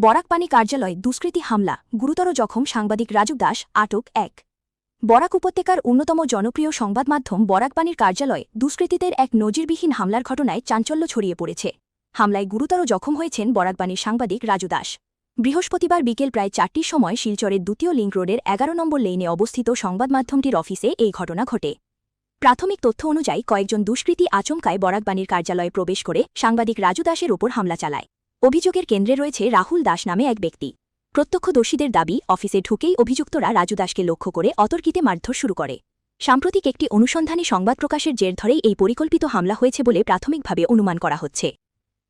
বরাকপানি কার্যালয় দুষ্কৃতী হামলা গুরুতর জখম সাংবাদিক রাজু দাস আটক ১ বরাক উপত্যকার অন্যতম জনপ্রিয় সংবাদমাধ্যম বরাকপানির কার্যালয় দুষ্কৃতীদের এক নজিরবিহীন হামলার ঘটনায় চাঞ্চল্য ছড়িয়ে পড়েছে। হামলায় গুরুতর জখম হয়েছেন বরাকপানির সাংবাদিক রাজু দাস। বৃহস্পতিবার বিকেল প্রায় ৪টির সময় শিলচরের দ্বিতীয় লিংক রোডের ১১ নম্বর লেইনে অবস্থিত সংবাদমাধ্যমটির অফিসে এই ঘটনা ঘটে। প্রাথমিক তথ্য অনুযায়ী কয়েকজন দুষ্কৃতী আচমকায় বরাকপানির কার্যালয়ে প্রবেশ করে সাংবাদিক রাজু দাসের ওপর হামলা চালায়। অভিযোগের কেন্দ্রে রয়েছে রাহুল দাস নামে এক ব্যক্তি। প্রত্যক্ষদর্শীদের দাবি, অফিসে ঢুকেই অভিযুক্তরা রাজু দাসকে লক্ষ্য করে অতর্কিতে মারধর শুরু করে। সাম্প্রতিক একটি অনুসন্ধানী সংবাদ প্রকাশের জের ধরেই এই পরিকল্পিত হামলা হয়েছে বলে প্রাথমিকভাবে অনুমান করা হচ্ছে।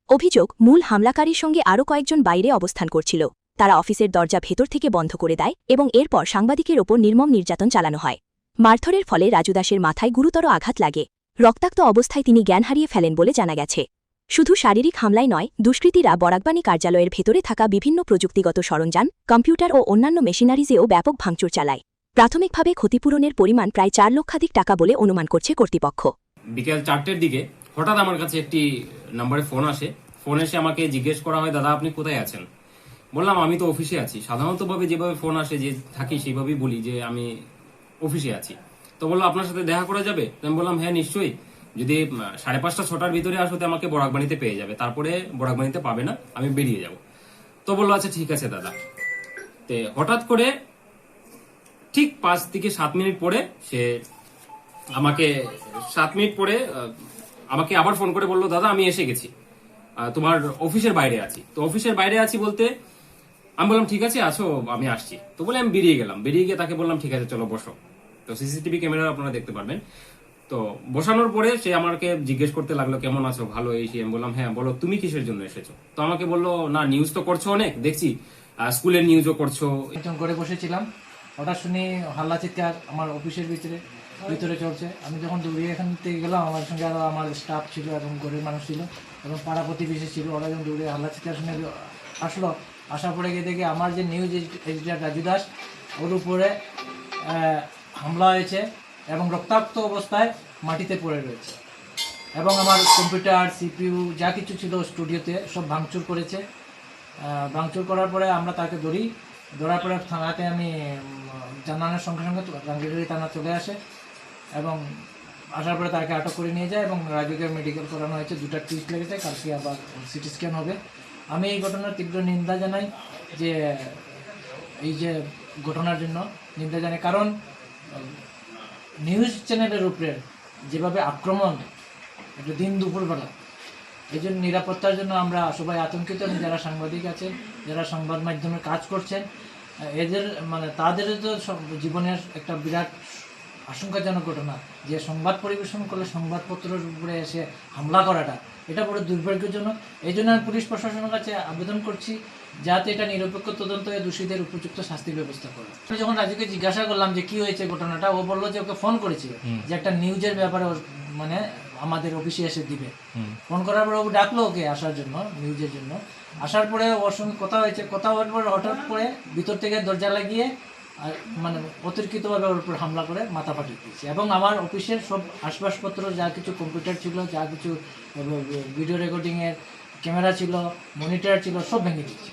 অভিযোগ, মূল হামলাকারীর সঙ্গে আরও কয়েকজন বাইরে অবস্থান করছিল। তারা অফিসের দরজা ভেতর থেকে বন্ধ করে দেয় এবং এরপর সাংবাদিকের ওপর নির্মম নির্যাতন চালানো হয়। মারধরের ফলে রাজু দাসের মাথায় গুরুতর আঘাত লাগে। রক্তাক্ত অবস্থায় তিনি জ্ঞান হারিয়ে ফেলেন বলে জানা গেছে। শুধু শারীরিক হামলায় নয়, দুষ্কৃতীরা বরাকবানি কার্যালয়ের ভেতরে থাকা বিভিন্ন প্রযুক্তিগত সরঞ্জাম, কম্পিউটার ও অন্যান্য মেশিনারিজেও ব্যাপক ভাঙচুর চালায়। প্রাথমিকভাবে ক্ষতিপূরণের পরিমাণ প্রায় ৪ লক্ষাধিক টাকা বলে অনুমান করছে কর্তৃপক্ষ। বিকেল ৪টের দিকে হঠাৎ আমার কাছে একটি নম্বরে ফোন আসে। ফোন এসে আমাকে জিজ্ঞেস করা হয়, দাদা আপনি কোথায় আছেন? বললাম আমি তো অফিসে আছি। সাধারণতভাবে যেভাবে ফোন আসে যে থাকি সেইভাবেই বলি যে আমি অফিসে আছি। তো বললো আপনার সাথে দেখা করা যাবে? আমি বললাম হ্যাঁ নিশ্চয়ই, যদি ৫:৩০ ৬টার ভিতরে আসতে আমাকে বরাকবানিতে পেয়ে যাবে, তারপরে বরাকবানিতে পাবে না, আমি বেরিয়ে যাব। তো বললো আচ্ছা ঠিক আছে দাদা। তে হঠাৎ করে ঠিক ৫ থেকে ৭ মিনিট পরে সে আমাকে ৭ মিনিট পরে আমাকে আবার ফোন করে বললো, দাদা আমি এসে গেছি, তোমার অফিসের বাইরে আছি। তো অফিসের বাইরে আছি বলতে আমি বললাম ঠিক আছে আছো, আমি আসছি। তো বলে আমি বেরিয়ে গেলাম। বেরিয়ে গিয়ে তাকে বললাম ঠিক আছে চলো বসো। তো সিসিটিভি ক্যামেরা আপনারা দেখতে পারবেন। তো বসানোর পরে সে আমাকে জিজ্ঞেস করতে লাগলো কেমন আছো, ভালো এই আমি বললাম হ্যাঁ। বলো তুমি কিসের জন্য এসেছো? তো আমাকে বললো না নিউজ তো করছো অনেক, দেখছি স্কুলের নিউজও করছো। করে বসেছিলাম, হঠাৎ শুনি হাল্লা চিৎকার আমার অফিসের ভিতরে চলছে। আমি যখন দৌড়িয়ে এখান থেকে গেলাম, আমার সঙ্গে আরও আমার স্টাফ ছিল এবং গরিব মানুষ ছিল এবং পাড়া প্রতিবেশী ছিল। ওরা যখন দৌড়িয়ে হাল্লা চিৎকার শুনে আসলো, আসার পরে গিয়ে দেখে আমার যে নিউজ এডিটর রাজু দাস, ওর উপরে হামলা হয়েছে এবং রক্তাক্ত অবস্থায় মাটিতে পড়ে রয়েছে এবং আমার কম্পিউটার সিপিইউ যা কিছু ছিল স্টুডিওতে সব ভাঙচুর করেছে। ভাঙচুর করার পরে আমরা তাকে ধরার পরে থানাতে আমি জানানোর সঙ্গে সঙ্গে রাঙ্গিরহাটি থানা চলে আসে এবং আসার পরে তাকে আটক করে নিয়ে যায় এবং রাজুকে মেডিকেল করানো হয়েছে। 2টা টিস্ট লেগেছে, কালকে আবার সিটি স্ক্যান হবে। আমি এই ঘটনার তীব্র নিন্দা জানাই, যে এই যে ঘটনার জন্য নিন্দা জানাই, কারণ নিউজ চ্যানেলের উপরে যেভাবে আক্রমণ একটা দিন দুপুরবেলা, এই জন্য নিরাপত্তার জন্য আমরা সবাই আতঙ্কিত। যারা সাংবাদিক আছেন, যারা সংবাদ মাধ্যমে কাজ করছেন, এদের তাদের তো জীবনের একটা বিরাট আশঙ্কাজনক ঘটনা, যে সংবাদ পরিবেশন করলে সংবাদপত্রের উপরে এসে হামলা করাটা, এটা বড় দুর্ভাগ্যজনক। এই জন্য আমি পুলিশ প্রশাসনের কাছে আবেদন করছি যাতে এটা নিরপেক্ষ তদন্ত হয়ে দোষীদের উপযুক্ত শাস্তির ব্যবস্থা করে। আমি যখন রাজুকে জিজ্ঞাসা করলাম যে কি হয়েছে ঘটনাটা, ও বললো যে ওকে ফোন করেছিল যে একটা নিউজের ব্যাপারে আমাদের অফিসে এসে দিবে। ফোন করার পরে ও ডাকলো ওকে আসার জন্য, নিউজের জন্য। আসার পরে ওর সঙ্গে কথা হয়েছে, কথা হওয়ার পর হঠাৎ করে ভিতর থেকে দরজা লাগিয়ে অতর্কিতভাবে ওর উপর হামলা করে মাথা ফাটিয়ে দিয়েছে এবং আমার অফিসের সব আসবাবপত্র, যা কিছু কম্পিউটার ছিল, যা কিছু ভিডিও রেকর্ডিংয়ের ক্যামেরা ছিল, মনিটর ছিল, সব ভেঙে দিয়েছে।